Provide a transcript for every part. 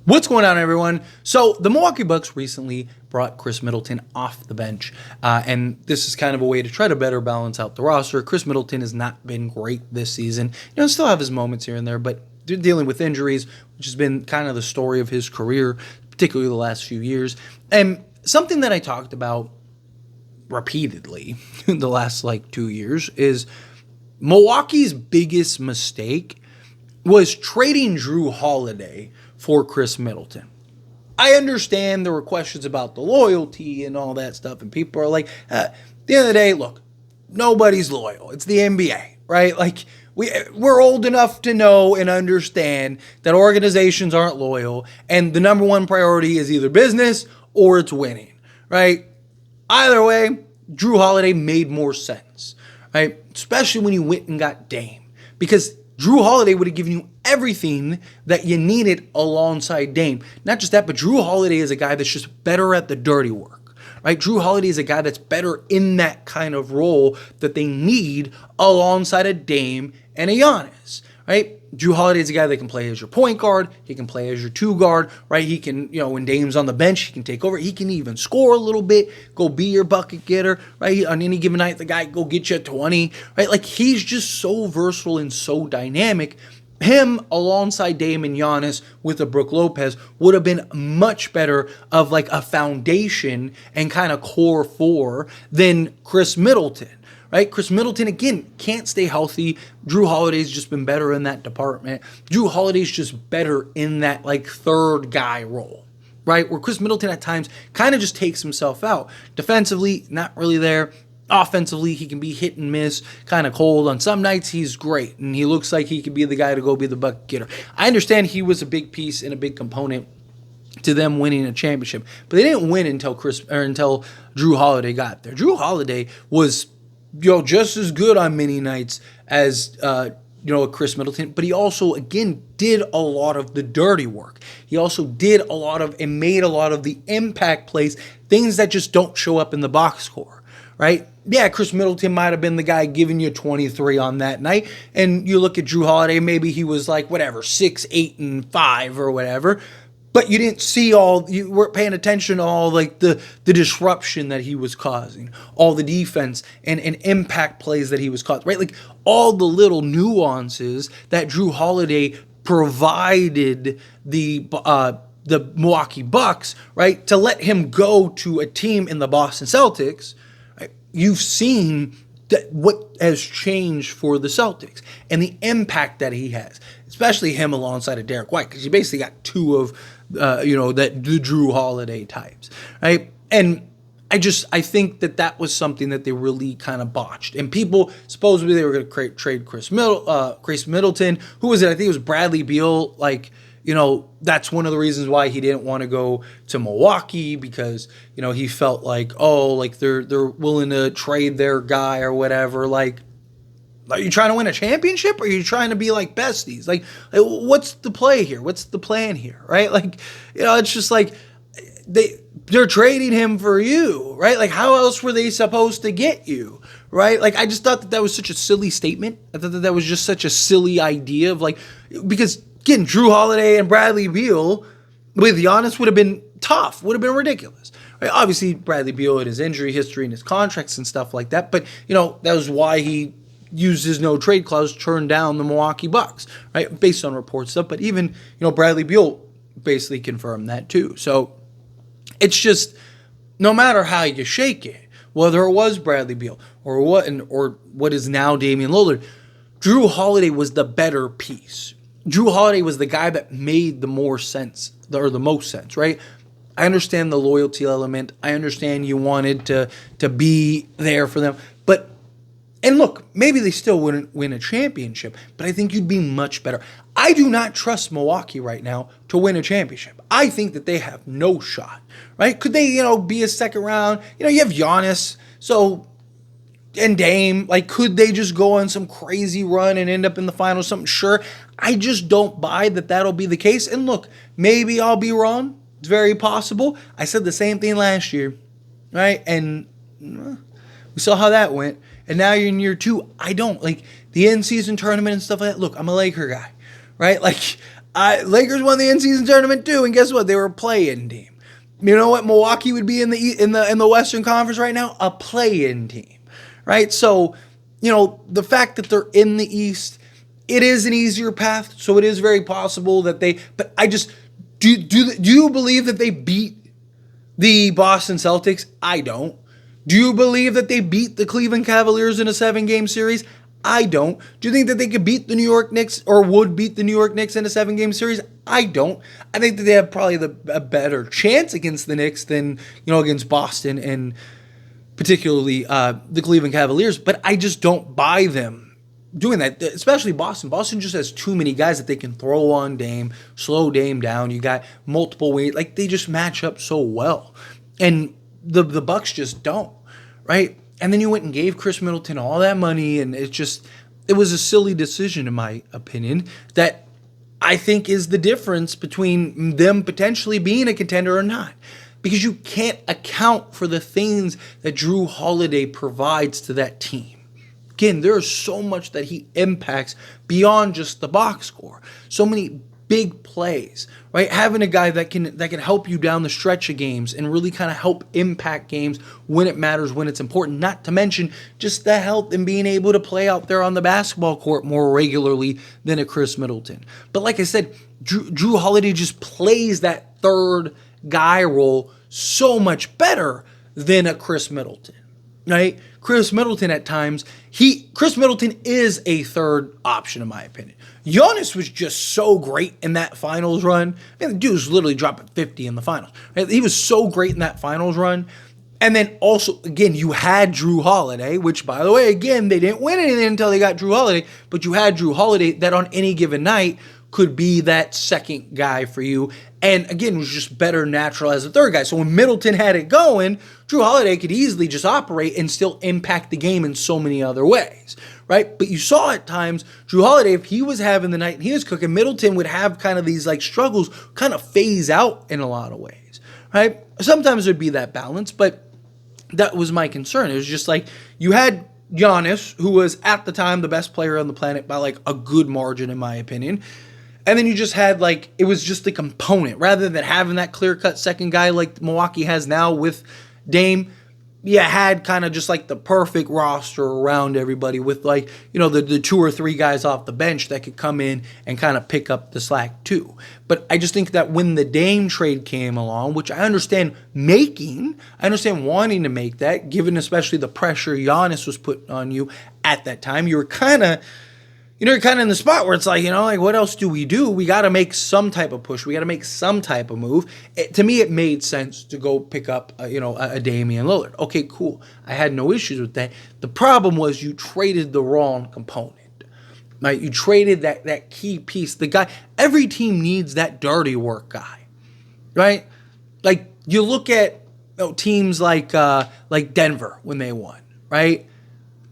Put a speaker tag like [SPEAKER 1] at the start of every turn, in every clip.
[SPEAKER 1] What's going on, everyone? So the Milwaukee Bucks recently brought Chris Middleton off the bench, and this is kind of a way to try to better balance out the roster. Chris Middleton has not been great this season. Still have his moments here and there, but they're dealing with injuries, which has been kind of the story of his career, particularly the last few years. And something that I talked about repeatedly in the last 2 years is Milwaukee's biggest mistake was trading Jrue Holiday for Chris Middleton. I understand there were questions about the loyalty and all that stuff, and people are like, at the end of the day, look, nobody's loyal. It's the NBA, right? We're old enough to know and understand that organizations aren't loyal, and the number one priority is either business or it's winning, right? Either way, Jrue Holiday made more sense, right? Especially when you went and got Dame, because Jrue Holiday would have given you everything that you needed alongside Dame. Not just that, but Jrue Holiday is a guy that's just better at the dirty work, right? Jrue Holiday is a guy that's better in that kind of role that they need alongside a Dame and a Giannis, right? Jrue Holiday is a guy that can play as your point guard. He can play as your two guard, right? He can, when Dame's on the bench, he can take over. He can even score a little bit, go be your bucket getter, right? On any given night, the guy go get you 20, right? He's just so versatile and so dynamic. Him alongside Dame and Giannis with a Brook Lopez would have been much better of a foundation and kind of core four than Chris Middleton. Right? Chris Middleton, again, can't stay healthy. Jrue Holiday's just been better in that department. Jrue Holiday's just better in that third guy role, right? Where Chris Middleton at times kind of just takes himself out. Defensively, not really there. Offensively, he can be hit and miss, kind of cold. On some nights, he's great, and he looks like he could be the guy to go be the bucket getter. I understand he was a big piece and a big component to them winning a championship, but they didn't win until Jrue Holiday got there. Jrue Holiday was just as good on many nights as Chris Middleton, but he also, again, did a lot of the dirty work. He also did a lot of and made a lot of the impact plays, things that just don't show up in the box score, right? Yeah, Chris Middleton might have been the guy giving you 23 on that night, and you look at Jrue Holiday, maybe he was 6, 8, and 5 or whatever. But you didn't see you weren't paying attention to all the disruption that he was causing, all the defense and impact plays that he was causing, right? All the little nuances that Jrue Holiday provided the Milwaukee Bucks, right? To let him go to a team in the Boston Celtics, right? You've seen what has changed for the Celtics and the impact that he has, especially him alongside of Derek White, because you basically got two of the Jrue Holiday types, right? And I think that was something that they really kind of botched. And people, supposedly they were going to trade Chris Middleton. Who was it? I think it was Bradley Beal. That's one of the reasons why he didn't want to go to Milwaukee, because, he felt they're willing to trade their guy or whatever. Are you trying to win a championship, or are you trying to be besties? What's the play here? What's the plan here, right? It's just they're trading him for you, right? How else were they supposed to get you, right? I just thought that was such a silly statement. I thought that was just such a silly idea of because again, Jrue Holiday and Bradley Beal with Giannis would have been tough, would have been ridiculous. Right? Obviously, Bradley Beal had his injury history and his contracts and stuff like that, but that was why he used his no trade clause, turned down the Milwaukee Bucks, right? Based on report stuff. But even, Bradley Beal basically confirmed that too. So it's just, no matter how you shake it, whether it was Bradley Beal or what is now Damian Lillard, Jrue Holiday was the better piece. Jrue Holiday was the guy that made the most sense, right? I understand the loyalty element. I understand you wanted to be there for them. And look, maybe they still wouldn't win a championship, but I think you'd be much better. I do not trust Milwaukee right now to win a championship. I think that they have no shot, right? Could they, be a second round? You have Giannis, and Dame. Could they just go on some crazy run and end up in the finals? Something? Sure. I just don't buy that that'll be the case. And look, maybe I'll be wrong. It's very possible. I said the same thing last year, right? And we saw how that went. And now you're in year 2. I don't. The in-season tournament and stuff like that. Look, I'm a Laker guy, right? Lakers won the in-season tournament too, and guess what? They were a play-in team. You know what Milwaukee would be in the Western Conference right now? A play-in team, right? So, the fact that they're in the East, it is an easier path. So it is very possible that they. But I just do you believe that they beat the Boston Celtics? I don't. Do you believe that they beat the Cleveland Cavaliers in a 7-game series? I don't. Do you think that they could beat the New York Knicks or would beat the New York Knicks in a 7-game series? I don't. I think that they have probably a better chance against the Knicks than, against Boston and particularly the Cleveland Cavaliers. But I just don't buy them doing that, especially Boston. Boston just has too many guys that they can throw on Dame, slow Dame down. You got multiple ways. Like, they just match up so well. And the Bucks just don't, right? And then you went and gave Chris Middleton all that money, and it was a silly decision, in my opinion, that I think is the difference between them potentially being a contender or not. Because you can't account for the things that Jrue Holiday provides to that team. Again, there's so much that he impacts beyond just the box score. So many big plays, right? Having a guy that can help you down the stretch of games and really kind of help impact games when it matters, when it's important. Not to mention just the health and being able to play out there on the basketball court more regularly than a Chris Middleton. But like I said, Jrue Holiday just plays that third guy role so much better than a Chris Middleton, right? Chris Middleton at times, Chris Middleton is a third option in my opinion. Giannis was just so great in that finals run. The dude was literally dropping 50 in the finals. Right? He was so great in that finals run. And then also, again, you had Jrue Holiday, which, by the way, again, they didn't win anything until they got Jrue Holiday. But you had Jrue Holiday that on any given night could be that second guy for you. And again, was just better natural as a third guy. So when Middleton had it going, Jrue Holiday could easily just operate and still impact the game in so many other ways, right? But you saw at times, Jrue Holiday, if he was having the night and he was cooking, Middleton would have kind of these like struggles kind of phase out in a lot of ways, right? Sometimes there'd be that balance, but that was my concern. It was just like you had Giannis, who was at the time the best player on the planet by like a good margin, in my opinion. And then you just had it was just a component. Rather than having that clear-cut second guy like Milwaukee has now with Dame, you had kind of just like the perfect roster around everybody with the 2 or 3 guys off the bench that could come in and kind of pick up the slack too. But I just think that when the Dame trade came along, which I understand wanting to make that, given especially the pressure Giannis was putting on you at that time, you were kind of you're kind of in the spot where it's what else do? We got to make some type of push. We got to make some type of move. To me, it made sense to go pick up, a Damian Lillard. Okay, cool. I had no issues with that. The problem was you traded the wrong component. Right? You traded that key piece. The guy, every team needs that dirty work guy, right? Like you look at teams like Denver when they won, right?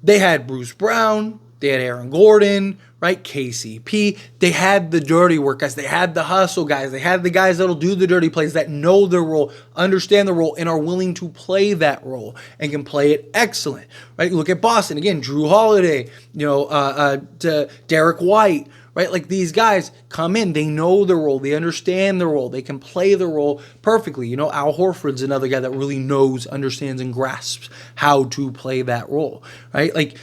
[SPEAKER 1] They had Bruce Brown. They had Aaron Gordon, right? KCP. They had the dirty work guys. They had the hustle guys. They had the guys that'll do the dirty plays, that know their role, understand the role, and are willing to play that role and can play it excellent, right? Look at Boston. Again, Jrue Holiday, Derek White, right? Like these guys come in, they know the role, they understand the role, they can play the role perfectly. Al Horford's another guy that really knows, understands, and grasps how to play that role, right? Like,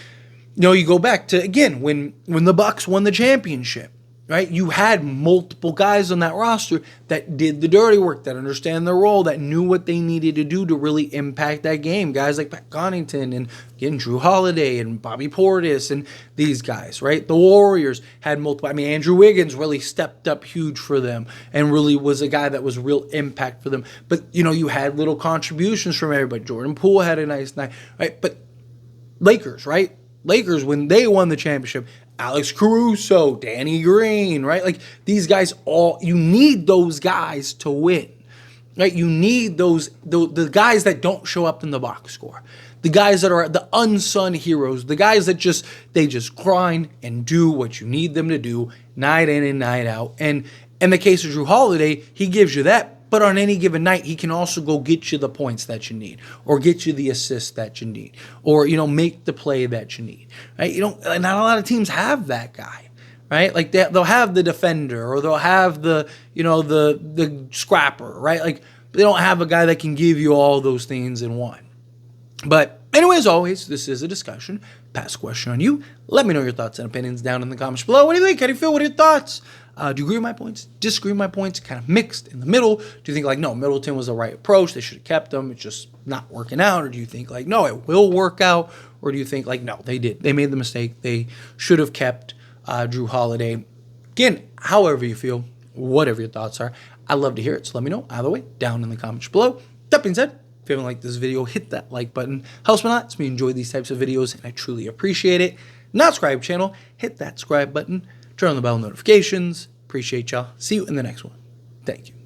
[SPEAKER 1] you go back to, again, when the Bucks won the championship, right? You had multiple guys on that roster that did the dirty work, that understand their role, that knew what they needed to do to really impact that game. Guys like Pat Connaughton and, again, Jrue Holiday and Bobby Portis and these guys, right? The Warriors had multiple. Andrew Wiggins really stepped up huge for them and really was a guy that was real impact for them. But, you had little contributions from everybody. Jordan Poole had a nice night, right? But Lakers, right? Lakers, when they won the championship, Alex Caruso, Danny Green, right? Like these guys you need those guys to win, right? You need the guys that don't show up in the box score, the guys that are the unsung heroes, the guys that just grind and do what you need them to do night in and night out. And in the case of Jrue Holiday, he gives you that. But on any given night, he can also go get you the points that you need, or get you the assists that you need, or make the play that you need. Right? Not a lot of teams have that guy, right? Like they'll have the defender or they'll have the, the scrapper, right? Like they don't have a guy that can give you all those things in one. But anyway, as always, this is a discussion. Pass a question on you. Let me know your thoughts and opinions down in the comments below. What do you think? How do you feel? What are your thoughts? Do you agree with my points? Disagree with my points? Kind of mixed in the middle? Do you think like, no, Middleton was the right approach, they should have kept him, it's just not working out? Or do you think like, no, it will work out? Or do you think like, no, they made the mistake, they should have kept Jrue Holiday? Again, however you feel, whatever your thoughts are, I'd love to hear it. So let me know either way down in the comments below. That being said, if you haven't liked this video, hit that like button. Helps me a lot. It's me enjoy these types of videos, and I truly appreciate it. Not subscribe channel, hit that subscribe button. Turn on the bell notifications. Appreciate y'all. See you in the next one. Thank you.